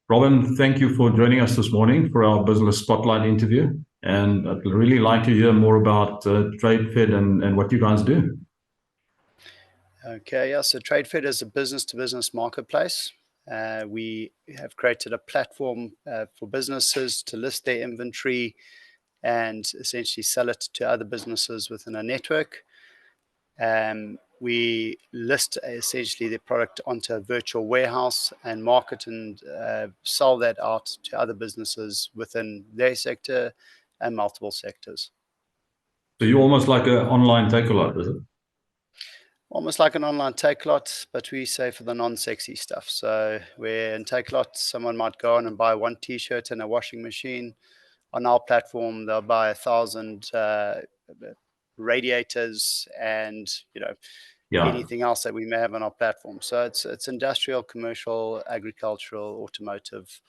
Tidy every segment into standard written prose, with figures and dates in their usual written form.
Robin, thank you for joining us this morning for our Business Spotlight interview. And I'd really like to hear more about TradeFed and what you guys do. Okay, yeah, so TradeFed is a business-to-business marketplace. We have created a platform for businesses to list their inventory and essentially sell it to other businesses within a network. We list essentially the product onto a virtual warehouse and market and sell that out to other businesses within their sector and multiple sectors. So you're almost like an online take-a-lot, is it? Almost like an online Takealot, but we say for the non-sexy stuff. So where in Takealot, someone might go on and buy one T-shirt and a washing machine. On our platform, they'll buy 1,000 radiators and anything else that we may have on our platform. So it's industrial, commercial, agricultural, automotive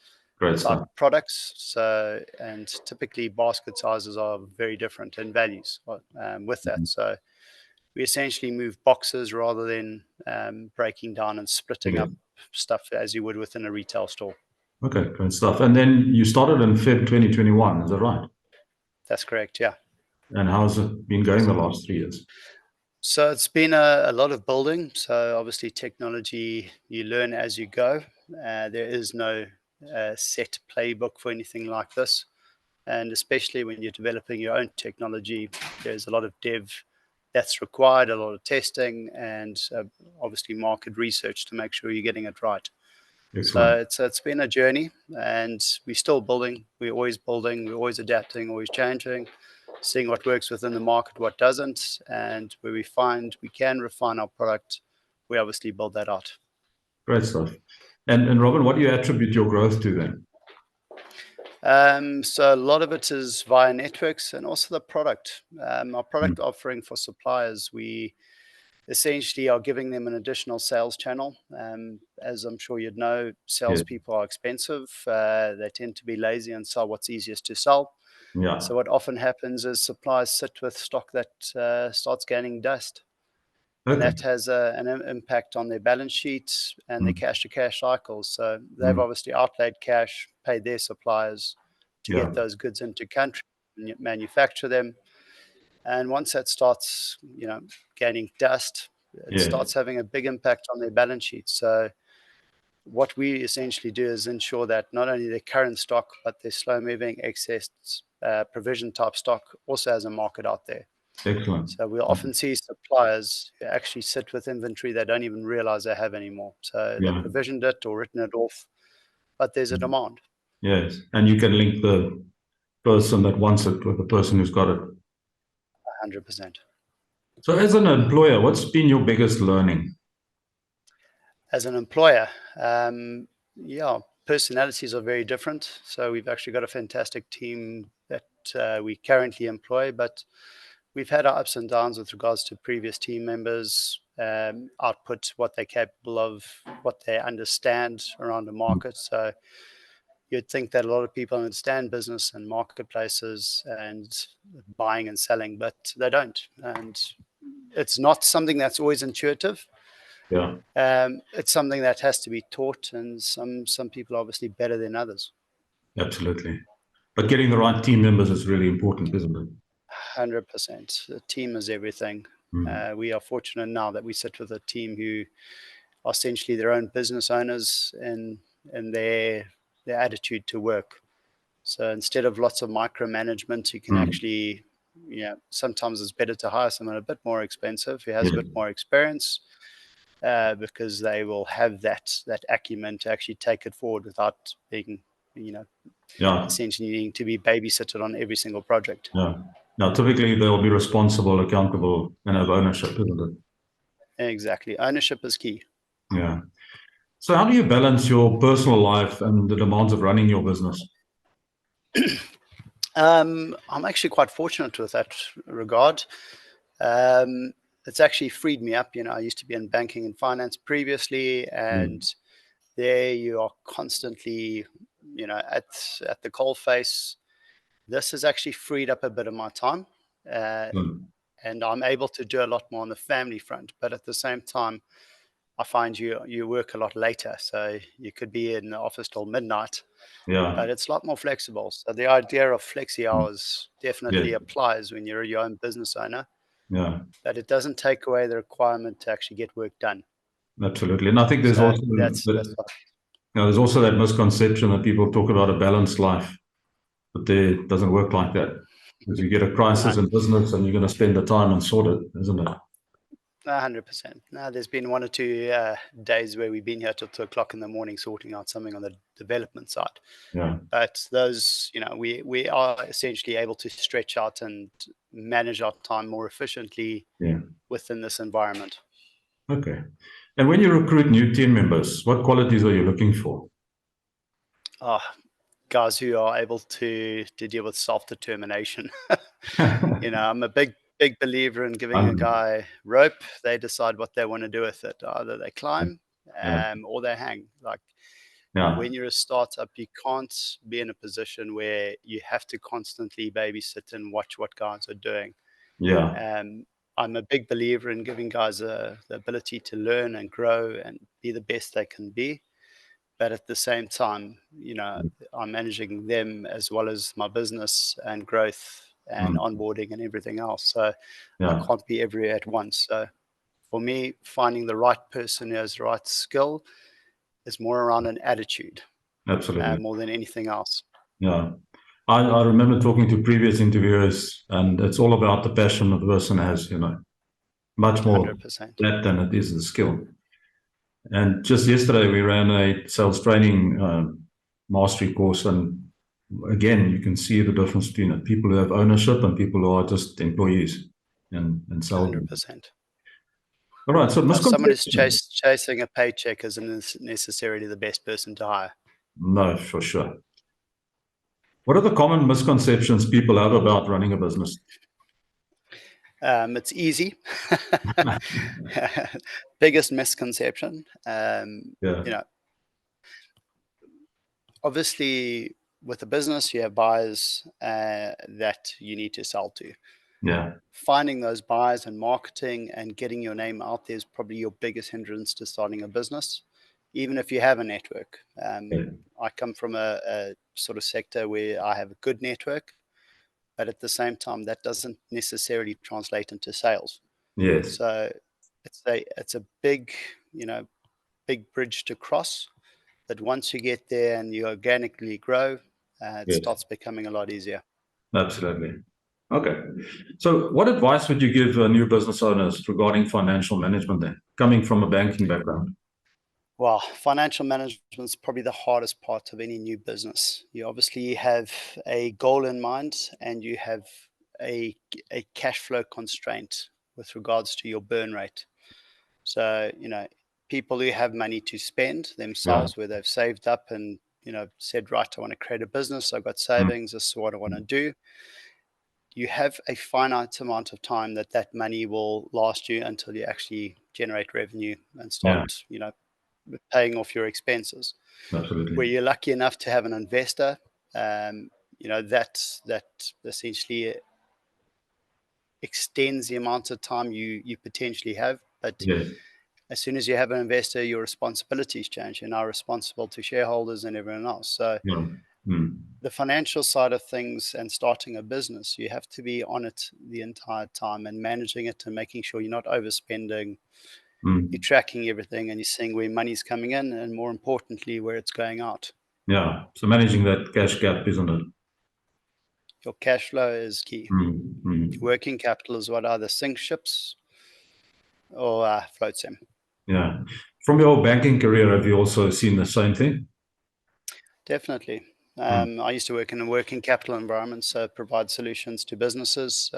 type products. So and typically basket sizes are very different in values with that. So we essentially move boxes rather than breaking down and splitting up stuff as you would within a retail store. Okay, great stuff. And then you started in Feb 2021, is that right? That's correct, yeah. And how's it been going the last 3 years? So it's been a lot of building. So obviously technology, you learn as you go. There is no set playbook for anything like this. And especially when you're developing your own technology, there's a lot of dev that's required, a lot of testing, and obviously market research to make sure you're getting it right. Excellent. So it's been a journey, and we're still building. We're always building. We're always adapting, always changing, seeing what works within the market, what doesn't, and where we find we can refine our product, we obviously build that out. Great stuff. And Robin, what do you attribute your growth to then? So a lot of it is via networks and also the product. Our product offering for suppliers, we essentially are giving them an additional sales channel. As I'm sure you'd know, salespeople are expensive. They tend to be lazy and sell what's easiest to sell. Yeah. So what often happens is suppliers sit with stock that starts gaining dust. And that has an impact on their balance sheets and their cash-to-cash cycles. So they've obviously outlaid cash, paid their suppliers to get those goods into country and manufacture them. And once that starts, gaining dust, it starts having a big impact on their balance sheet. So what we essentially do is ensure that not only their current stock, but their slow-moving excess provision type stock also has a market out there. Excellent. So we'll often see suppliers who actually sit with inventory they don't even realize they have anymore. So they provisioned it or written it off, but there's a demand. Yes, and you can link the person that wants it with the person who's got it. 100%. So as an employer, what's been your biggest learning? As an employer, personalities are very different. So we've actually got a fantastic team that we currently employ, but we've had our ups and downs with regards to previous team members, output, what they're capable of, what they understand around the market. So you'd think that a lot of people understand business and marketplaces and buying and selling, but they don't. And it's not something that's always intuitive. Yeah. It's something that has to be taught, and some people are obviously better than others. Absolutely. But getting the right team members is really important, isn't it? 100%. The team is everything. We are fortunate now that we sit with a team who are essentially their own business owners in their attitude to work. So instead of lots of micromanagement, you can actually, sometimes it's better to hire someone a bit more expensive who has a bit more experience, because they will have that acumen to actually take it forward without being, essentially needing to be babysitted on every single project. Yeah. Now, typically they'll be responsible, accountable, and have ownership, isn't it? Exactly. Ownership is key. Yeah. So how do you balance your personal life and the demands of running your business? I'm actually quite fortunate with that regard. It's actually freed me up. I used to be in banking and finance previously, and there you are constantly, at the coalface. This has actually freed up a bit of my time, and I'm able to do a lot more on the family front. But at the same time, I find you work a lot later, so you could be in the office till midnight, Yeah. but it's a lot more flexible. So the idea of flexi Mm. hours definitely Yes. applies when you're your own business owner, Yeah. but it doesn't take away the requirement to actually get work done. Absolutely. And I think there's So also that's there's also that misconception that people talk about a balanced life, but it doesn't work like that. Because you get a crisis no, in business and you're going to spend the time and sort it, isn't it? 100%. No, there's been 1 or 2 days where we've been here till 2 o'clock in the morning sorting out something on the development side. Yeah. But those, we are essentially able to stretch out and manage our time more efficiently Yeah. within this environment. Okay. And when you recruit new team members, what qualities are you looking for? Guys who are able to deal with self-determination. I'm a big believer in giving a guy rope. They decide what they want to do with it. Either they climb Yeah. or they hang. Like Yeah. when you're a startup, you can't be in a position where you have to constantly babysit and watch what guys are doing. Yeah. I'm a big believer in giving guys the ability to learn and grow and be the best they can be. But at the same time, I'm managing them as well as my business and growth and Mm. onboarding and everything else. So I Yeah. can't be everywhere at once. So for me, finding the right person who has the right skill is more around an attitude Absolutely. more than anything else. Yeah. I remember talking to previous interviewers, and it's all about the passion that the person has, much more 100%. that than it is the skill. And just yesterday, we ran a sales training mastery course, and again, you can see the difference between people who have ownership and people who are just employees and sales. 100%. All right, so Someone who's misconception. chasing a paycheck isn't necessarily the best person to hire. No, for sure. What are the common misconceptions people have about running a business? It's easy. Biggest misconception. Yeah. Obviously, with a business, you have buyers that you need to sell to. Yeah. Finding those buyers and marketing and getting your name out there is probably your biggest hindrance to starting a business, even if you have a network. Yeah. I come from a sort of sector where I have a good network, but at the same time, that doesn't necessarily translate into sales. Yes. So it's a big, big bridge to cross. But once you get there and you organically grow, it Yes. starts becoming a lot easier. Absolutely. Okay. So what advice would you give new business owners regarding financial management then, coming from a banking background? Well, financial management is probably the hardest part of any new business. You obviously have a goal in mind and you have a cash flow constraint with regards to your burn rate. So, people who have money to spend Yeah. themselves, where they've saved up and, said, right, I want to create a business, I've got Mm. savings, this is what I want to do. You have a finite amount of time that money will last you until you actually generate revenue and Yeah. start, paying off your expenses. Absolutely. Where you're lucky enough to have an investor, that essentially extends the amount of time you potentially have. But Yeah. as soon as you have an investor, your responsibilities change. You're now responsible to shareholders and everyone else. So Yeah. Mm. the financial side of things and starting a business, you have to be on it the entire time and managing it and making sure you're not overspending. Mm. You're tracking everything and you're seeing where money's coming in and, more importantly, where it's going out. Yeah. So managing that cash gap, isn't it? Your cash flow is key. Mm. Mm. Working capital is what either sinks ships or floats them. Yeah. From your banking career, have you also seen the same thing? Definitely. Mm. I used to work in a working capital environment, so provide solutions to businesses,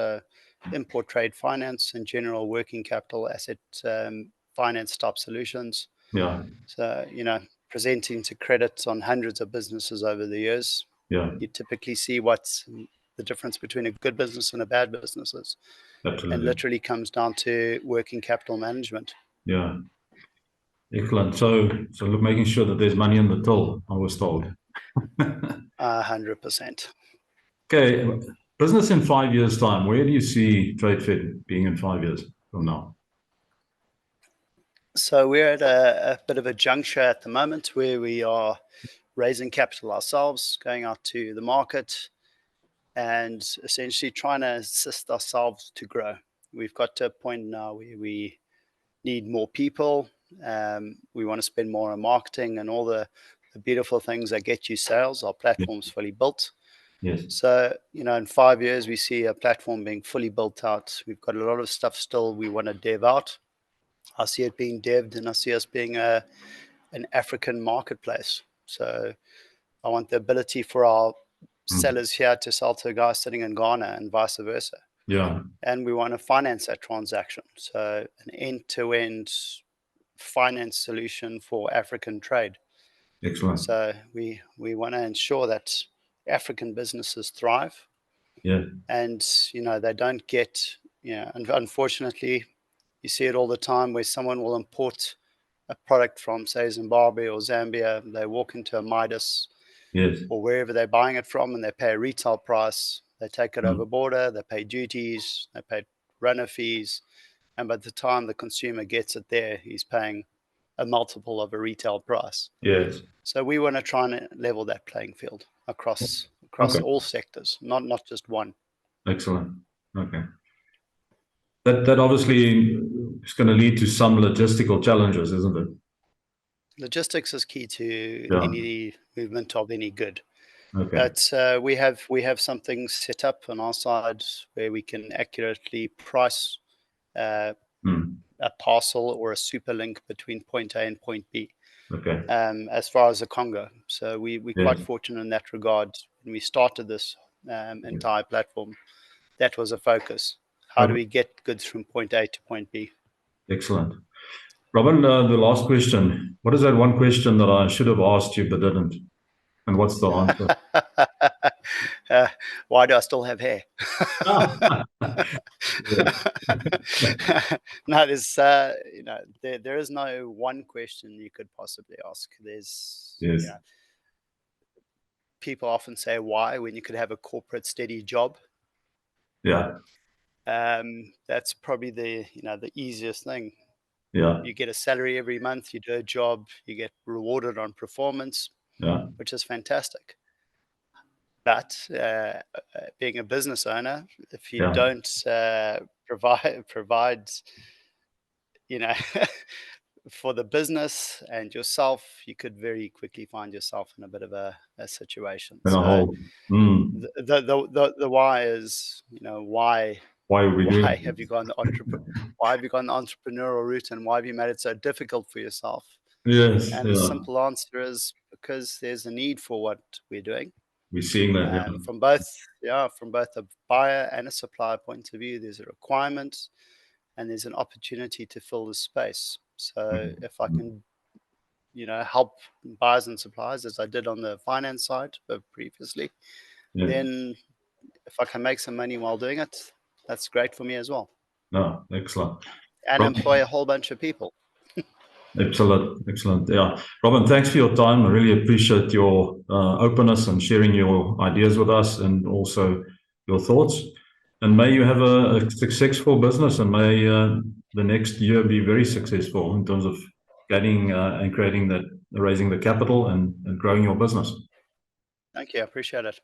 import trade finance, and general working capital asset finance type solutions. Yeah. So, presenting to credit on hundreds of businesses over the years, Yeah. you typically see what's the difference between a good business and a bad business is. And Absolutely. literally comes down to working capital management. Yeah. Excellent. So look, making sure that there's money in the till, I was told. 100%. Okay. Business in 5 years' time, where do you see TradeFed being in 5 years from now? So we're at a bit of a juncture at the moment where we are raising capital ourselves, going out to the market, and essentially trying to assist ourselves to grow. We've got to a point now where we need more people. We want to spend more on marketing and all the beautiful things that get you sales. Our platform's fully built. Yes. So, in 5 years, we see a platform being fully built out. We've got a lot of stuff still we want to dev out. I see it being devved, and I see us being an African marketplace. So I want the ability for our sellers here to sell to a guy sitting in Ghana and vice versa. Yeah. And we want to finance that transaction. So an end-to-end finance solution for African trade. Excellent. So we want to ensure that African businesses thrive. Yeah. And, they don't get, and unfortunately, you see it all the time where someone will import a product from, say, Zimbabwe or Zambia. They walk into a Midas Yes. or wherever they're buying it from, and they pay a retail price. They take it over border, they pay duties, they pay runner fees. And by the time the consumer gets it there, he's paying a multiple of a retail price. Yes. So we want to try and level that playing field across Okay. all sectors, not just one. Excellent. Okay. That obviously is going to lead to some logistical challenges, isn't it? Logistics is key to Yeah. any movement of any good. Okay. But we have something set up on our side where we can accurately price a parcel or a super link between point A and point B. Okay. As far as the Congo. So we're Yes. quite fortunate in that regard. When we started this entire platform, that was a focus. How do we get goods from point A to point B? Excellent. Robin, the last question. What is that one question that I should have asked you but didn't? And what's the answer? Why do I still have hair? No, there's there is no one question you could possibly ask. There's Yes. People often say why when you could have a corporate steady job. Yeah. That's probably the easiest thing. Yeah. You get a salary every month, you do a job, you get rewarded on performance, Yeah. which is fantastic. But being a business owner, if you don't provide, for the business and yourself, you could very quickly find yourself in a bit of a situation. In a hole. The why is, why are we doing it? have you gone the entrepreneurial route, and why have you made it so difficult for yourself? Yes. And the simple answer is because there's a need for what we're doing. We're seeing that from both a buyer and a supplier point of view. There's a requirement and there's an opportunity to fill the space. So if I can, help buyers and suppliers as I did on the finance side previously, then if I can make some money while doing it, that's great for me as well. No, excellent. And employ a whole bunch of people. Excellent. Yeah. Robin, thanks for your time. I really appreciate your openness and sharing your ideas with us and also your thoughts. And may you have a successful business, and may the next year be very successful in terms of getting and raising the capital and growing your business. Thank you. I appreciate it.